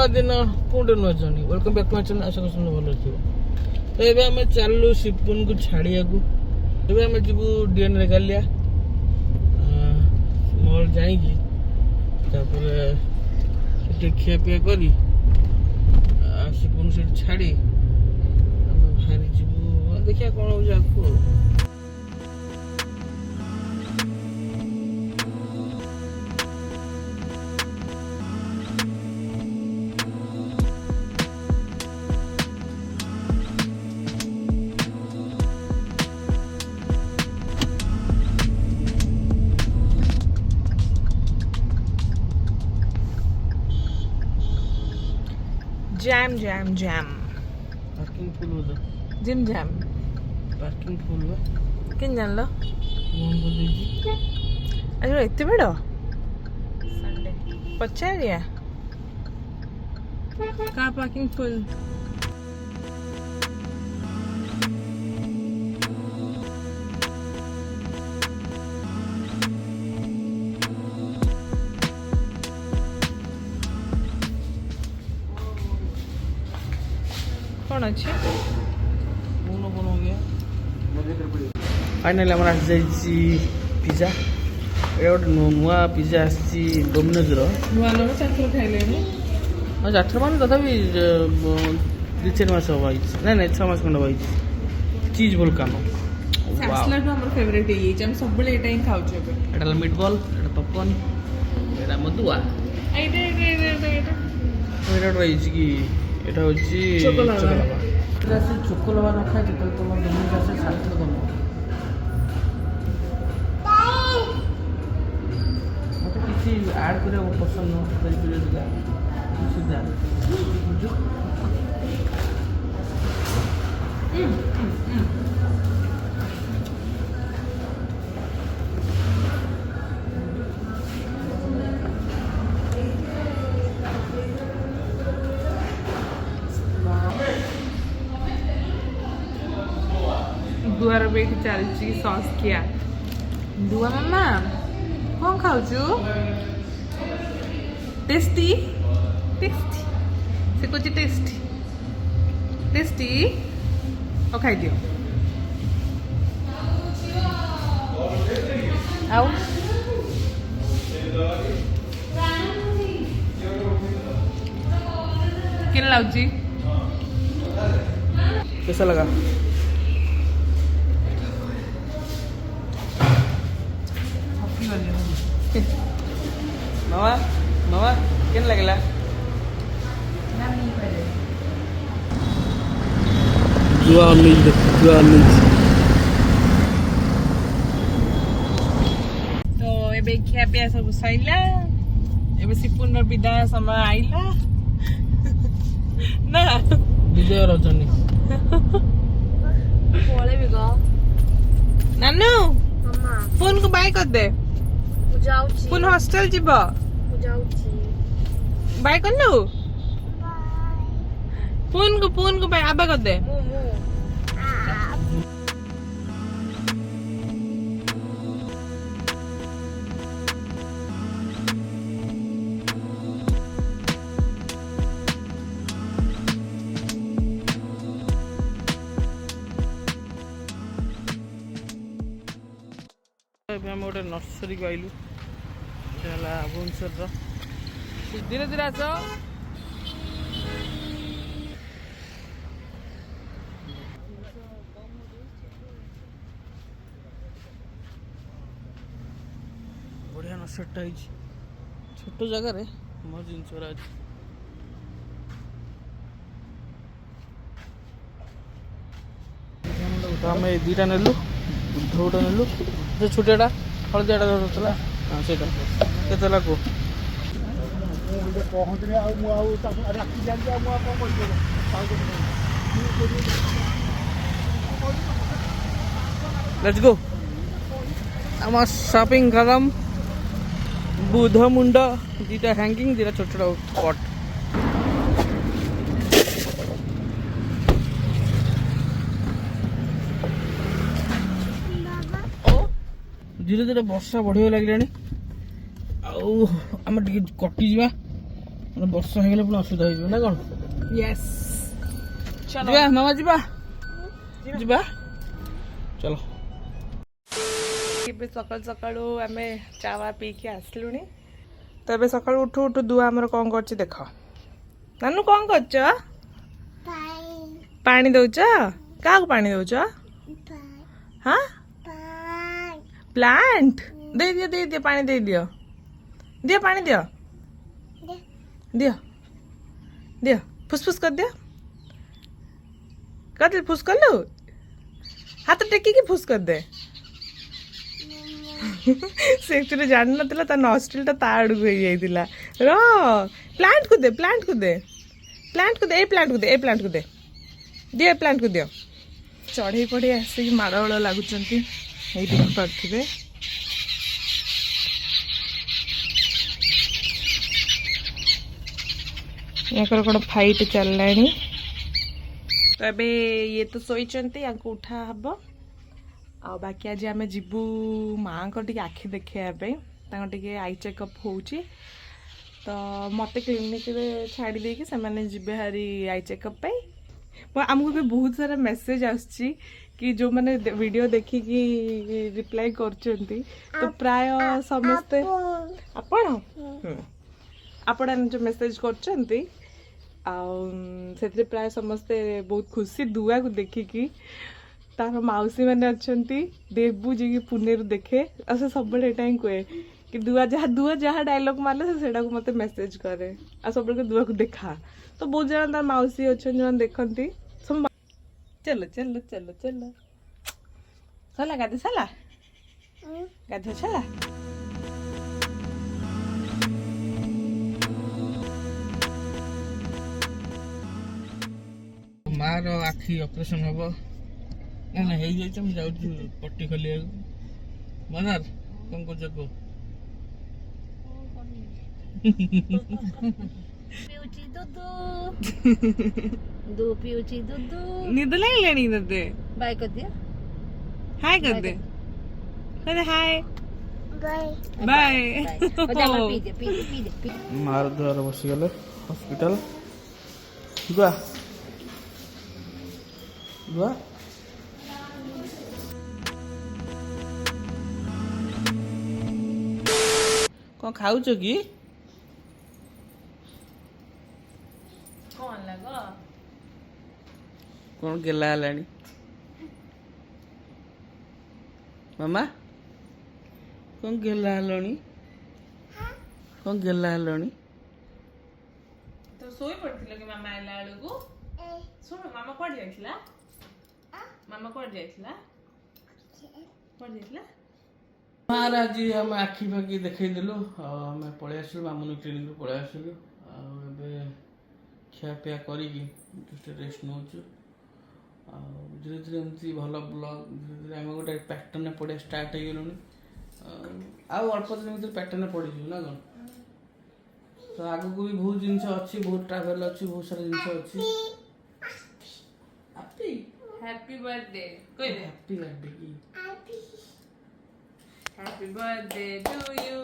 नुआ दिन कोटे नुआ journey welcome back to my channel. आशा करछन भलो थियो। तो एबे हम चललु शिपुन को छाड़िया को। एबे हम जीवु डीएन रेगालिया मॉल जाईकी तापर सेठी खिया पिया करी शिपुन से छाड़ी हम बाहर जीवु देखिया कोन हो जाकू। Jam jam jam parking full हो जिम जैम पार्किंग फुल हो किन जान लो मोहन को देखी आज एते बड़ संडे पचारिया कार पार्किंग फुल। कौन अच्छी हो गया फाइनली हमारा पिज्जा ये गोटे नुआ पिज्जा आसी डोमिनोज नुआ लोग चार खाइले हाँ 8 मान तथा 2-3 मास हम ना 6 मास खंड हम चीज वोल्कानो सैसलर तो हमर फेवरेट है हम सब एटा ही खाउ छे एटा मीट बॉल एटा पॉपकॉर्न एटा मधुआ एटा रही कि এটা হচ্ছে চকোলাভা এটা আছে চকোলাভা না খাই তাহলে তোমার দমন কাছে শান্তি দম মতে কিছু অ্যাড করে পছন্দ তাই করে দিলা কিছু দাও दुआर बेटी चलची सॉस किया दुआ मम्मा कौन खाऊ टेस्टी टेस्टी से कुछ टेस्टी टेस्टी और खाई दियो आओ किन लाउची कैसा लगा मामा मामा केन लगला जुआ मिल तो एबे खिया पिया सब सैला एबे सिपुन विदाय समय आइला ना विजय रजनी पळे भी गो नानू मम्मा फोन को बाय कर दे जाउची पुन हॉस्टल जीबो जाउची बाय करनु फोन को बाय आबा कर दे हम गोटे नर्सरी को आइलु भुवनेश्वर धीरे धीरे आस बढ़िया नर्सरीटा छोट जगार मोर जिन आम दुईटा नेलु बुद्धटा नेलु छोटियाटा हलदियाटा धरला हाँ से केते को लेट्स गो आम शॉपिंग करम बुध मुंड दीटा हैंगिंग दीटा छोट छोट पट धीरे धीरे वर्षा बढ़िया लगे आम कटिजा ବର୍ଷା ହେଇଗଲେ ପୁଣି ଅସୁବିଧା ହେଇଯିବ ନା କ'ଣ? यस चलो ଯିବା ମାମା ଯିବା ଯିବା ଚଲ। ଏବେ ସକାଳୁ ସକାଳୁ ଆମେ ଚାୱା ପିଇକି ଆସିଲୁଣି। ତ ଏବେ ସକାଳୁ ଉଠୁ ଉଠୁ ଦୁଆ ଆମର କ'ଣ କରୁଛି ଦେଖ। ନାନୁ କ'ଣ କରୁଛ? ପାଣି ଦଉଛ? କାହାକୁ ପାଣି ଦଉଛ? ହଁ ପ୍ଲାଣ୍ଟ ଦେଇଦିଅ ପାଣି ଦେଇଦିଅ। ଦିଅ ପାଣି ଦିଅ ଦିଅ ଦିଅ ଫୁସଫୁସ କରିଦିଅ। କରିଦେ ଫୁସ କଲୁ ହାତ ଟେକିକି ଫୁସ କରିଦେ। ସେ ଆକ୍ଚୁଆଲି ଜାଣିନଥିଲା ତା ନଷ୍ଟ୍ରିଲଟା ତା ଆଡ଼କୁ ହେଇଯାଇଥିଲା। ର ପ୍ଲାଣ୍ଟକୁ ଦେ ପ୍ଲାଣ୍ଟକୁ ଦେ ପ୍ଲାଣ୍ଟକୁ ଦେ ଏଇ ପ୍ଲାଣ୍ଟକୁ ଦେ ଏଇ ପ୍ଲାଣ୍ଟକୁ ଦେ ଦିଅ ଏ ପ୍ଲାଣ୍ଟକୁ ଦିଅ। ଚଢ଼େଇ ପଢ଼େଇ ଆସିକି ମାଡ଼ଗୋଳ ଲାଗୁଛନ୍ତି ଏଇ ଦେଖିପାରୁଥିବେ। ୟାଙ୍କର କ'ଣ ଫାଇଟ୍ ଚାଲିଲାଣି। ତ ଏବେ ଇଏ ତ ଶୋଇଛନ୍ତି ୟାଙ୍କୁ ଉଠା ହବ। ଆଉ ବାକି ଆଜି ଆମେ ଯିବୁ ମାଆଙ୍କ ଟିକେ ଆଖି ଦେଖେଇବା ପାଇଁ। ତାଙ୍କ ଟିକେ ଆଇ ଚେକଅପ୍ ହେଉଛି। ତ ମୋତେ କ୍ଲିନିକ୍ରେ ଛାଡ଼ି ଦେଇକି ସେମାନେ ଯିବେ ହାରି ଆଇ ଚେକଅପ୍ ପାଇଁ। ଆମକୁ ବି ବହୁତ ସାରା ମେସେଜ୍ ଆସୁଛି କି ଯେଉଁମାନେ ଭିଡ଼ିଓ ଦେଖିକି ରିପ୍ଲାଏ କରୁଛନ୍ତି। ତ ପ୍ରାୟ ସମସ୍ତେ ଆପଣ ଯେଉଁ ମେସେଜ୍ କରୁଛନ୍ତି ଆଉ ସେଥିରେ ପ୍ରାୟ ସମସ୍ତେ ବହୁତ ଖୁସି ଦୁଆକୁ ଦେଖିକି। ତାର ମାଉସୀ ମାନେ ଅଛନ୍ତି ଦେବୁ ଯିଏକି ପୁନେରୁ ଦେଖେ ଆଉ ସେ ସବୁବେଳେ ଏଇଟା ହିଁ କୁହେ କି ଦୁଆ ଯାହା ଡାଇଲଗ୍ ମାରିଲେ ସେ ସେଇଟାକୁ ମୋତେ ମେସେଜ୍ କରେ ଆଉ ସବୁବେଳେ ଦୁଆକୁ ଦେଖା। ତ ବହୁତ ଜଣ ତାର ମାଉସୀ ଅଛନ୍ତି ଯେଉଁମାନେ ଦେଖନ୍ତି ସବୁ। ଚାଲ ଚାଲ ଚାଲ ଚାଲ ସରିଲା ଗାଧି ସାରିଲା ଗାଧି ସାରିଲା। ମାର ଆଖି ଅପରେସନ ହବ ନା ନା ହେଇଯାଇଛି। ମୁଁ ଯାଉଛି ପଟି ଖୋଲିବାକୁ। ମନାର କ'ଣ କରୁଛ କୁହ? ନିଦ ଲାଗିଲାଣି ତତେ? बाय कर दिया ହାଏ କରିଦେ କହିଦେ ହାଏ बाय ବାଏ। पी दे ମାର ଦେହରେ ବସିଗଲେ ହସ୍ପିଟାଲ। ଦୁଆ ଦୁଆ କ'ଣ ଖାଉଛ କି? କ'ଣ ଲାଗ? କ'ଣ ଗେଲା ହେଲାଣି ମାମା? କ'ଣ ଗେଲା ହେଲଣି? କ'ଣ ଗେଲା ହେଲଣି? ତ ଶୋଇ ପଡ଼ିଥିଲ କି ମାମା ଆଇଲା ବେଳକୁ? ଶୁଣ ମାମା କୁଆଡ଼େ ଯାଇଥିଲା? ମାମା କୁଆଡ଼େ ଯାଇଥିଲା? କୁଆଡ଼େ ଯାଇଥିଲା? ମାର ଆଜି ଆମେ ଆଖି ଫାଖି ଦେଖେଇଦେଲୁ ଆଉ ଆମେ ପଳେଇ ଆସିଲୁ ମାମୁନି କ୍ଲିନିକରୁ ପଳେଇ ଆସିଲୁ। ଆଉ ଏବେ ଖିଆପିଆ କରିକି ଟିକେ ରେଷ୍ଟ ନେଉଛୁ। ଆଉ ଧୀରେ ଧୀରେ ଏମିତି ଭଲ ବ୍ଲଗ୍ ଧୀରେ ଧୀରେ ଆମେ ଗୋଟେ ପ୍ୟାଟର୍ନରେ ପଡ଼ିଆ ଷ୍ଟାର୍ଟ ହେଇଗଲୁଣି। ଆଉ ଅଳ୍ପ ଦିନ ଭିତରେ ପ୍ୟାଟର୍ନରେ ପଡ଼ିଯିବୁ ନା କ'ଣ? ତ ଆଗକୁ ବି ବହୁତ ଜିନିଷ ଅଛି, ବହୁତ ଟ୍ରାଭେଲ୍ ଅଛି, ବହୁତ ସାରା ଜିନିଷ ଅଛି। ହାପି ହ୍ୟାପି ବାର୍ଥଡେ କହିଦେ। ହାପି ବାର୍ଥଡେ କି happy birthday to you.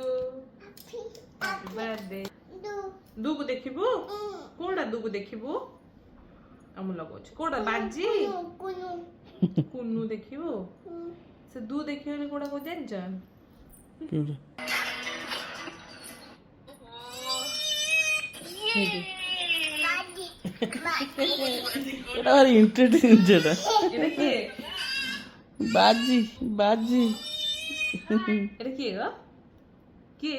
Happy birthday. ଦୁକୁ ଦେଖିବୁ? କୋଉଟା ଦୁକୁ ଦେଖିବୁ? ଆମ ଲଗାଉଛି କୋଉଟା ବାଜି କୁନୁ ଦେଖିବୁ? ସେ ଦୁ ଦେଖିବନି କୋଉଟା କହୁ ଜାଣିଛ? এটা ভারি ইন্টারেস্টিং যেটা এটা কি? বাজি বাজি এটা কি গো? কি?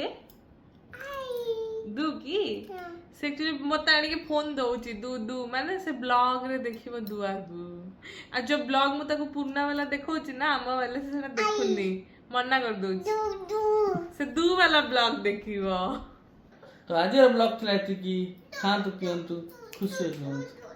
দু কি? ସେ actually ମତେ ଆଣିକି ଫୋନ୍ ଦଉଛି ଦୁ ମାନେ ସେ ବ୍ଲଗରେ ଦେଖିବ ଦୁଆକୁ। ଆଉ ଯୋଉ ବ୍ଲଗ ମୁଁ ତାକୁ ପୁରୁଣା ବାଲା ଦେଖଉଛି ନା ଆମ ବାଲା ସେ ସେଟା ଦେଖୁନି, ମନା କରିଦଉଛି। ସେ ଦୁ ବାଲା ବ୍ଲଗ ଦେଖିବ। ତ ଆଜିର ବ୍ଲଗ ଥିଲା ଏତିକି। ଖାଆନ୍ତୁ ପିଅନ୍ତୁ ଖୁସି ରୁହନ୍ତୁ।